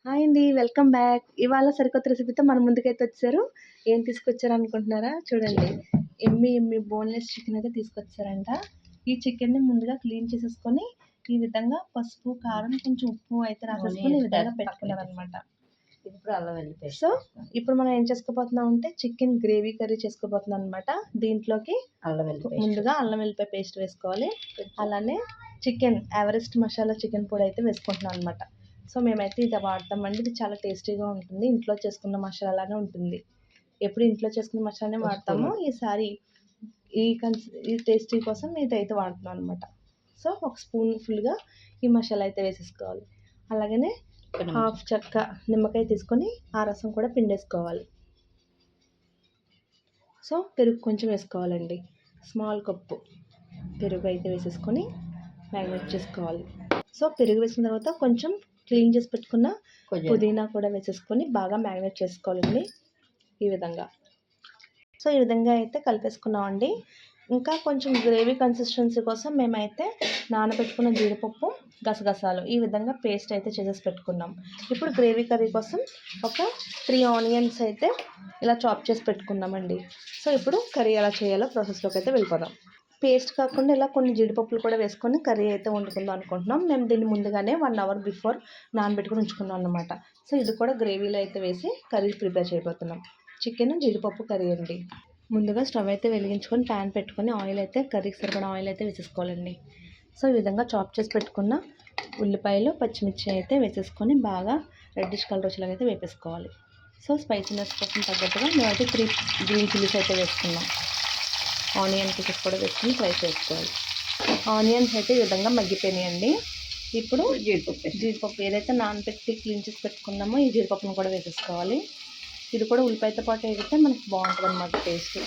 Hi అండి. Welcome back. ఇవాళ సరికొత్త రెసిపీతో మన ముందుకైతే వచ్చారు. ఏం తీసుకొచ్చారనుకుంటున్నారా? చూడండి. ఎమ్మి బోన్‌లెస్ చికెన్ అయితే తీసుకొచ్చారంట. ఈ చికెన్‌ని ముందుగా క్లీన్ చేసేసుకొని, ఈ విధంగా పసుపు, కారం, కొంచెం ఉప్పు అయితే రాసేసుకొని ఈ విధంగా పెట్టుకున్నారనమాట. ఇప్పుడు అల్లం వెల్లుల్లి పేస్ట్. సో, ఇప్పుడు మనం ఏం చేసుకోబోతున్నాం అంటే చికెన్ గ్రేవీ కర్రీ చేసుకోబోతున్నాం అనమాట. దీంట్లోకి ముందుగా అల్లం వెల్లిపాయ పేస్ట్ వేసుకోవాలి. అలానే చికెన్ ఎవరెస్ట్ మసాలా చికెన్ పొడి అయితే వేసుకుంటున్నాం అనమాట. సో మేమైతే ఇది వాడతామండి. ఇది చాలా టేస్టీగా ఉంటుంది. ఇంట్లో చేసుకున్న మసాలానే ఉంటుంది. ఎప్పుడు ఇంట్లో చేసుకున్న మసాలానే వాడతాము. ఈసారి ఈ టేస్టీ కోసం ఇదైతే వాడుతున్నాం అనమాట. సో ఒక స్పూన్ ఫుల్గా ఈ మసాలా అయితే వేసేసుకోవాలి. అలాగనే హాఫ్ చెక్క నిమ్మకాయ తీసుకొని ఆ రసం కూడా పిండేసుకోవాలి. సో పెరుగు కొంచెం వేసుకోవాలండి. స్మాల్ కప్పు పెరుగు అయితే వేసేసుకొని మ్యారినేట్ చేసుకోవాలి. సో పెరుగు వేసిన తర్వాత కొంచెం క్లీన్ చేసి పెట్టుకున్న పుదీనా కూడా వేసేసుకొని బాగా మ్యారినేట్ చేసుకోవాలండి. ఈ విధంగా సో ఈ విధంగా అయితే కలిపేసుకున్నామండి. ఇంకా కొంచెం గ్రేవీ కన్సిస్టెన్సీ కోసం మేమైతే నానబెట్టుకున్న జీడిపప్పు, గసగసాలు ఈ విధంగా పేస్ట్ అయితే చేసేసి పెట్టుకున్నాం. ఇప్పుడు గ్రేవీ కర్రీ కోసం ఒక 3 ఆనియన్స్ అయితే ఇలా చాప్ చేసి పెట్టుకున్నామండి. సో ఇప్పుడు కర్రీ ఎలా చేయాలో ప్రాసెస్లోకి అయితే వెళ్ళిపోదాం. పేస్ట్ కాకుండా ఇలా కొన్ని జీడిపప్పులు కూడా వేసుకొని కర్రీ అయితే వండుకుందాం అనుకుంటున్నాం. మేము దీన్ని ముందుగానే 1 అవర్ బిఫోర్ నానబెట్టుకుని ఉంచుకున్నాం అన్నమాట. సో ఇది కూడా గ్రేవీలో అయితే వేసి కర్రీ ప్రిపేర్ చేయబోతున్నాం. చికెన్ జీడిపప్పు కర్రీ అండి. ముందుగా స్టవ్ అయితే వెలిగించుకొని ప్యాన్ పెట్టుకొని ఆయిల్ అయితే కర్రీకి సరిపడా ఆయిల్ అయితే వేసేసుకోవాలండి. సో ఈ విధంగా చాప్ చేసి పెట్టుకున్న ఉల్లిపాయలు, పచ్చిమిర్చి అయితే వేసేసుకొని బాగా రెడ్డిష్ కలర్ వచ్చేలాగా అయితే వేపేసుకోవాలి. సో స్పైసీనెస్ కోసం తగ్గట్టుగా మేమైతే 3 గ్రీన్ చిల్లీస్ అయితే వేసుకున్నాం. ఆనియన్ పీసెస్ కూడా వేసుకొని ఫ్రై చేసుకోవాలి. ఆనియన్స్ అయితే ఈ విధంగా మగ్గిపోయినాయండి. ఇప్పుడు జీడిపప్పు ఏదైతే నానబెట్టి క్లీన్ చేసి పెట్టుకున్నామో ఈ జీడిపప్పును కూడా వేసేసుకోవాలి. ఇది కూడా ఉల్లిపాయతో పాటు వేగితే మనకి బాగుంటుంది అన్నమాట టేస్ట్.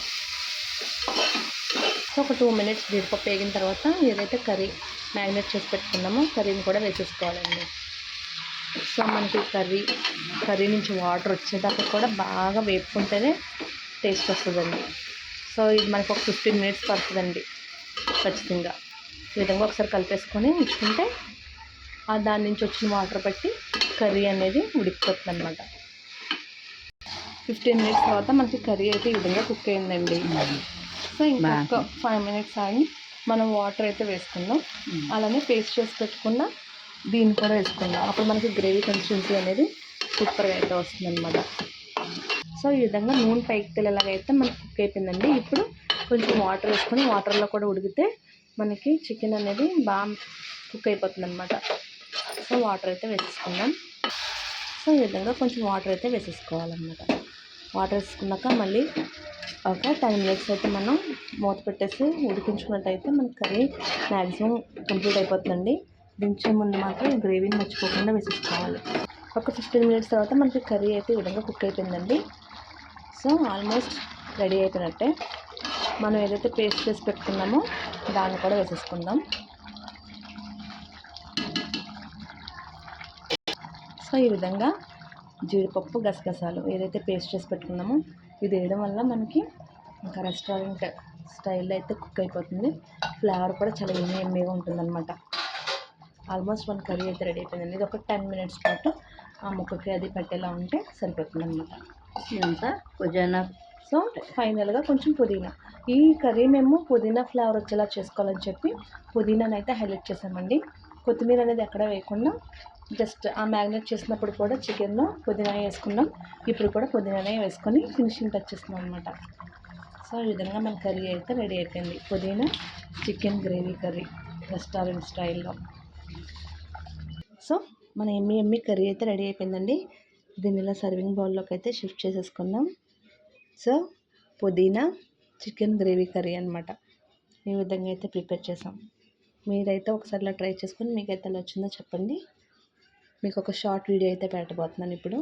సో ఒక 2 మినిట్స్ జీడిపప్పు వేగిన తర్వాత ఏదైతే కర్రీ మ్యారినేట్ చేసి పెట్టుకున్నామో కర్రీని కూడా వేసేసుకోవాలండి. సో మనకి కర్రీ నుంచి వాటర్ వచ్చేదాకా కూడా బాగా వేపుకుంటేనే టేస్ట్ వస్తుందండి. సో ఇది మనకు ఒక 15 మినిట్స్ పడుతుందండి ఖచ్చితంగా. ఈ విధంగా ఒకసారి కలిపేసుకొని ఉంచుకుంటే దాని నుంచి వచ్చిన వాటర్ బట్టి కర్రీ అనేది ఉడికిపోతుంది అనమాట. 15 మినిట్స్ తర్వాత మనకి కర్రీ అయితే ఈ విధంగా కుక్ అయిందండి. సో ఇంకొక 5 మినిట్స్ ఆగి మనం వాటర్ అయితే వేసుకుందాం. అలానే పేస్ట్ చేసి పెట్టుకున్న దీన్ని కూడా వేసుకుందాం. అప్పుడు మనకి గ్రేవీ కన్సిస్టెన్సీ అనేది సూపర్గా అయితే వస్తుంది అనమాట. సో ఈ విధంగా నూనె పైకి తెల్లలాగైతే మనకి కుక్ అయిపోయిందండి. ఇప్పుడు కొంచెం వాటర్ వేసుకొని వాటర్లో కూడా ఉడికితే మనకి చికెన్ అనేది బాగా కుక్ అయిపోతుంది అనమాట. సో వాటర్ అయితే వేసేసుకుందాం. సో ఈ విధంగా కొంచెం వాటర్ అయితే వేసేసుకోవాలన్నమాట. వాటర్ వేసుకున్నాక మళ్ళీ ఒక 10 మినిట్స్ అయితే మనం మూత పెట్టేసి ఉడికించుకున్నట్టయితే మన కర్రీ మ్యాక్సిమం కంప్లీట్ అయిపోతుందండి. దించే ముందు మాత్రం గ్రేవీని మర్చిపోకుండా వేసేసుకోవాలి. ఒక 15 మినిట్స్ తర్వాత మనకి కర్రీ అయితే ఈ విధంగా కుక్ అయిపోయిందండి. సో ఆల్మోస్ట్ రెడీ అయిపోయినట్టే. మనం ఏదైతే పేస్ట్ చేసి పెట్టుకున్నామో దాన్ని కూడా వేసేసుకుందాం. సో ఈ విధంగా జీడిపప్పు, గసగసాలు ఏదైతే పేస్ట్ చేసి పెట్టుకున్నామో ఇది వేయడం వల్ల మనకి ఇంకా రెస్టారెంట్ స్టైల్లో అయితే కుక్ అయిపోతుంది. ఫ్లేవర్ కూడా చాలా ఎమ్మీగా ఉంటుందన్నమాట. ఆల్మోస్ట్ మన కర్రీ అయితే రెడీ అయిపోయిందండి. ఇది ఒక 10 మినిట్స్ పాటు ఆ ముక్కకి అది పట్టేలా ఉంటే సరిపోతుంది అనమాట. ఇదంతా పుదీనా. సో ఫైనల్గా కొంచెం పుదీనా. ఈ కర్రీ మేము పుదీనా ఫ్లేవర్ వచ్చేలా చేసుకోవాలని చెప్పి పుదీనాని అయితే హైలైట్ చేసామండి. కొత్తిమీర అనేది ఎక్కడ వేయకుండా జస్ట్ ఆ మ్యారినేట్ చేసినప్పుడు కూడా చికెన్లో పుదీనా వేసుకున్నాం. ఇప్పుడు కూడా పుదీనానే వేసుకొని ఫినిషింగ్ టచ్ చేస్తున్నాం అనమాట. సో ఈ విధంగా మన కర్రీ అయితే రెడీ అయిపోయింది. పుదీనా చికెన్ గ్రేవీ కర్రీ రెస్టారెంట్ స్టైల్లో. సో మన ఎమ్మి కర్రీ అయితే రెడీ అయిపోయిందండి. దీన్ని ఇలా సర్వింగ్ బౌల్లోకి అయితే షిఫ్ట్ చేసేసుకుందాం. సో పుదీనా చికెన్ గ్రేవీ కర్రీ అనమాట. ఈ విధంగా అయితే ప్రిపేర్ చేసాం. మీరైతే ఒకసారి ఇలా ట్రై చేసుకొని మీకైతే ఎలా వచ్చిందో చెప్పండి. మీకు ఒక షార్ట్ వీడియో అయితే పెట్టబోతున్నాను ఇప్పుడు.